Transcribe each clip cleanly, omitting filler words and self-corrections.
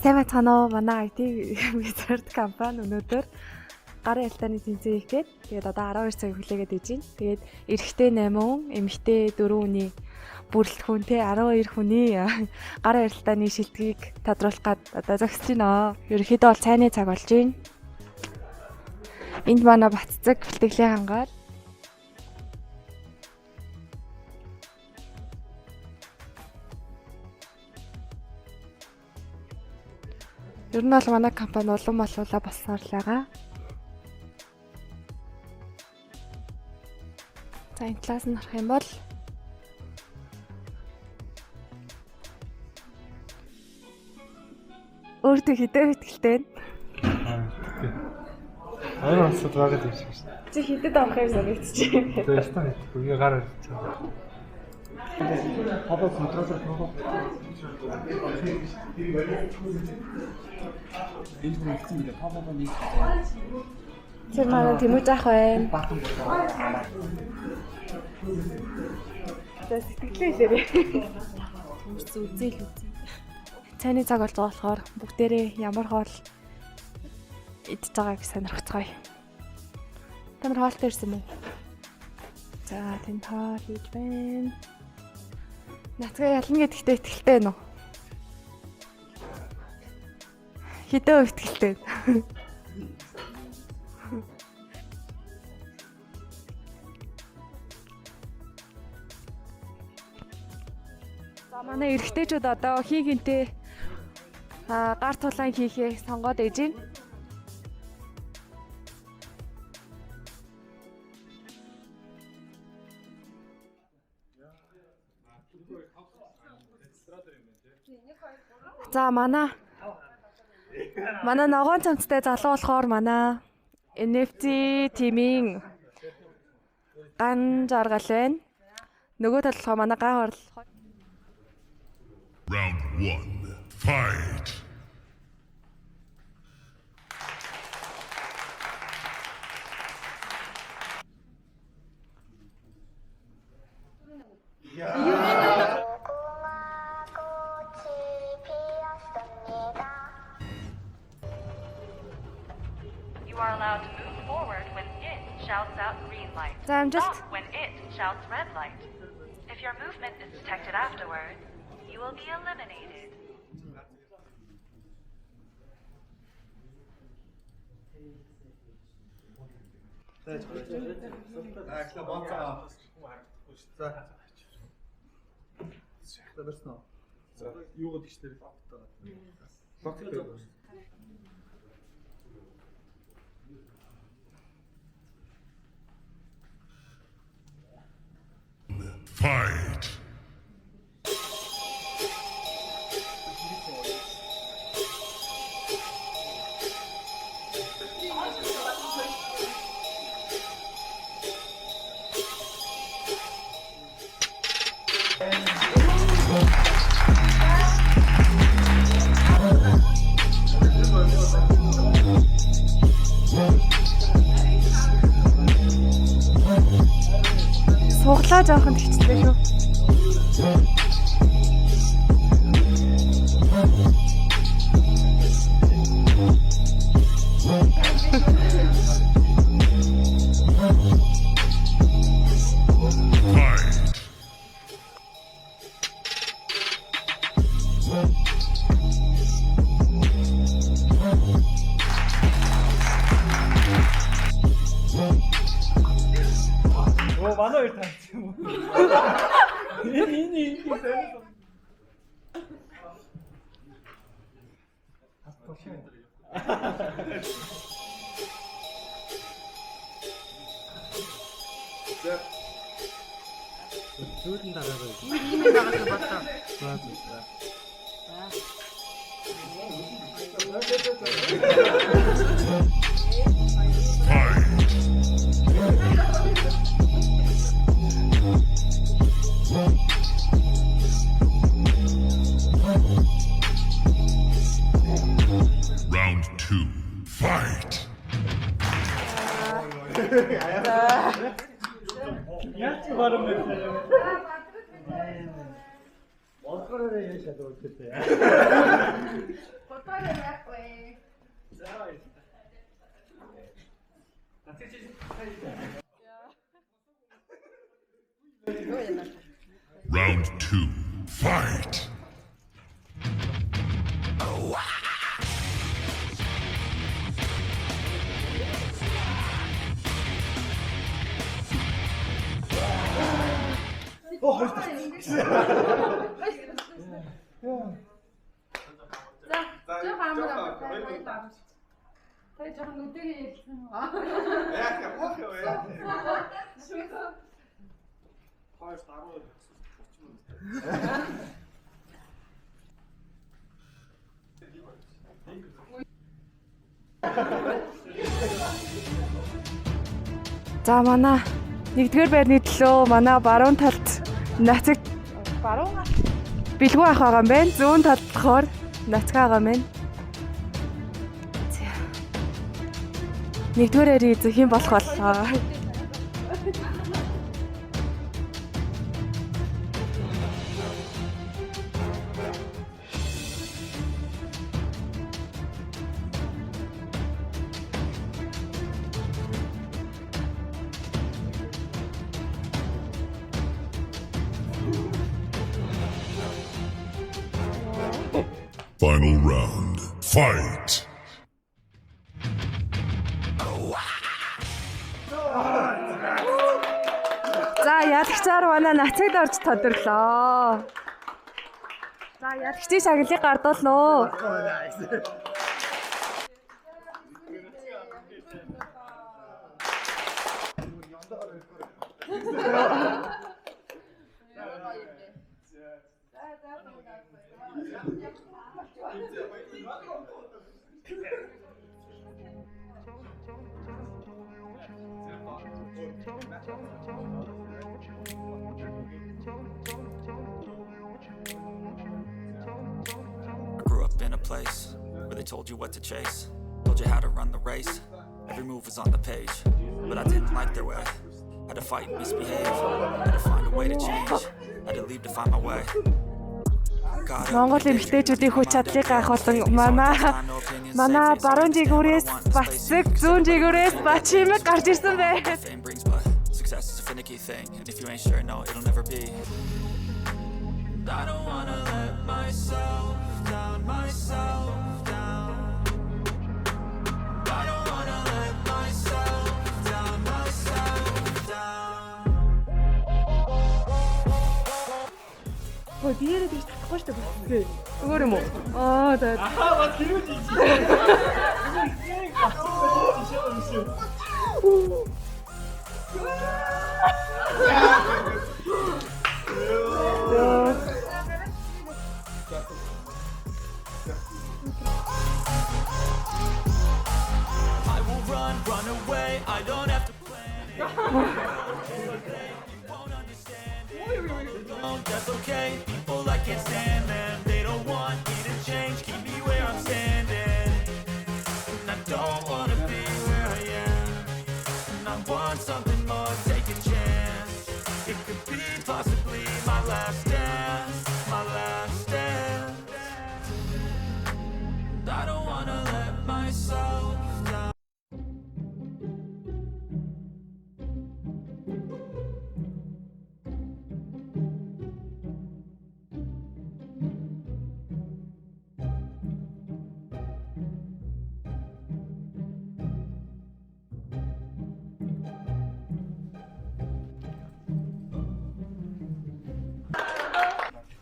Сайн байцгаана уу? Манай IT Wizard компани өнөөдөр гарын ялтааны тэнцээ хийх гээд тэгээд одоо 12 цаг хүлээгээд иж байна. Тэгээд эрэгтэй 8 хүн, эмэгтэй 4 хүний бүрэлдэхүүн те 12 хүний гарын ялтааны шилдгийг тодруулах гээд одоо зогсож байна. Ерөнхийдөө бол цайны цаг болж байна. Энд манай Батцэг бэлтгэлийн хангаар ер нь бол манай компани улам болуулаа болсоор л байгаа. За энэ талаас нь харах юм бол өөртөө хэдэн ихтэй вэ? Аяа асууд байгаа юм шиг шүү. Чи хэдэд авах юм санагдчихэв. Тэгээ ястаа хэвгүй гар ирж байгаа. Хаваа контролер нөгөө. Энэ хүн ихсэн билээ хаваа нэг. Тэр манай Тэмүүж ах байна. За сэтгэлээ хэлээрэй. Хүмүүс үзээл үзээ. Цайны цаг болж байгаа болохоор бүгдээрээ ямар хоол идж байгааг сонирхцгаая. Та нар хоолтой ирсэн үү? За тэнд хоол хийж байна. Нацгаа ялна гэдэгтээ итгэлтэй байна уу? Хэдэн итгэлтэй байна? За манай эрэгтэйчүүд одоо хинхэнтэй гар тулаан хийхээ сонгоод ээж байна. За манай ногоон цамцтай залуу болохоор манай NFT тимийн ган жаргал байна. Нөгөө талд болохоор манай ган орл. Round 1. Fight. You are allowed to move forward when it shouts out green light. Stop when it shouts red light. If your movement is detected afterward, you will be eliminated. Fight. Суглаа жоохон тэгчлээ шүү. Оо манай хоёр тань юм уу? Энэ Зүрхэн дараагаа. Ийм байгаа бодлоо. Round 2. Fight. Яач барам бэ? Бодороо яашаа дуулчихлаа. Бодороо яахгүй. Round 2. Fight! Жоо хамаа байна. Тэ жоохон нүдэрээ ярьсан. Яах вэ? Хоёр даруу 30 За манай нэгдүгээр байрны төлөө манай баруун талд нацаг баруун бэлгүй ах байгаа юм байна. Зүүн талд болохоор нацгаа байгаа юм байна. Нэгдүгээр байрны эзэн хэн болох боллоо? Final round. Fight! За ялагчаар манай нацагд орж тодорлоо. За ялагчийн шагналыг гардуулноо. I grew up in a place where they told you what to chase, told you how to run the race. Every move was on the page, but I didn't like their way. Had to fight and misbehave, had to find a way to change, had to leave to find my way. Монгол эмэгтэйчүүдийн хүч чадлыг гайхуулан манай баруун жигүүрээс Батцэг, зүүн жигүүрээс Бачимэг гарч ирсэн байна. Success is a finicky thing, and if you ain't sure, no, it'll never be. I don't wanna let myself down, myself down. I don't wanna let myself down, myself down. Ой, биеэрээ тийч татахгүй шүү дээ. Зүгээр юм уу? Аа, за. Аа, бас хэрүүл ийж. Энийг авчихсан жишээ юм шүү. I will run away. I don't have to plan it. You won't understand it. Oh, that's okay. People I can't stand them. They don't want me to change. Keep me where I'm standing. And I don't wanna be where I am. And I want something more. Take a chance. It could be possibly my last dance. My last dance. And I don't wanna let myself down.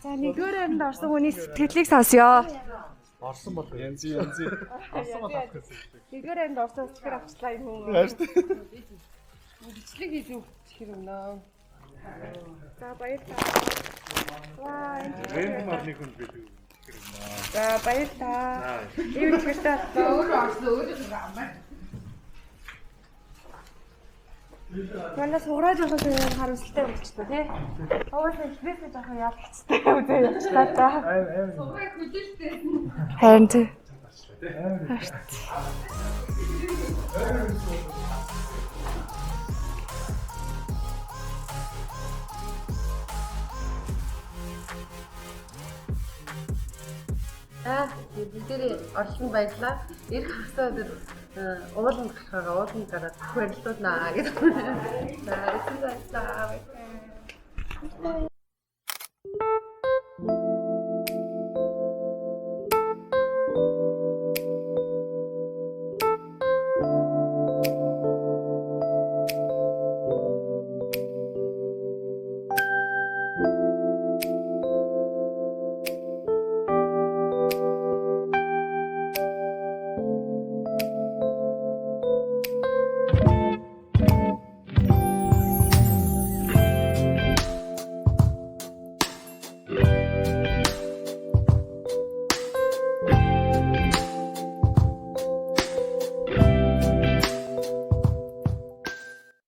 За нэгдүгээр байранд орсон хүний сэтгэлийг сонсё. Орсон бол янз янз. Орсон бол авах гэсэн. Нэгдүгээр байранд орсон сэтгэл авчлаа юм уу? Бичлэг хийж өгөх хэрэг нөө. За баярлалаа. Ваа. Рэнд марны хүн гэдэг. За баярлалаа. Ивч гэртээ Өөр орсон өөрөө амаа. Манайс ураа жоохон харамсалтай болчихлоо тий. Уусан ихнээсээ жоохон яалтцтай үзээ явчлаа та. Сургууль хөдөлтэй. Харин тий. Бүгдээрээ орчин баярлаа. Ирэх хасаа өдөр ууланд гарахаа ууланд гараад хүрэлтүүлнэ гэдэг. За эцэг баярлаа.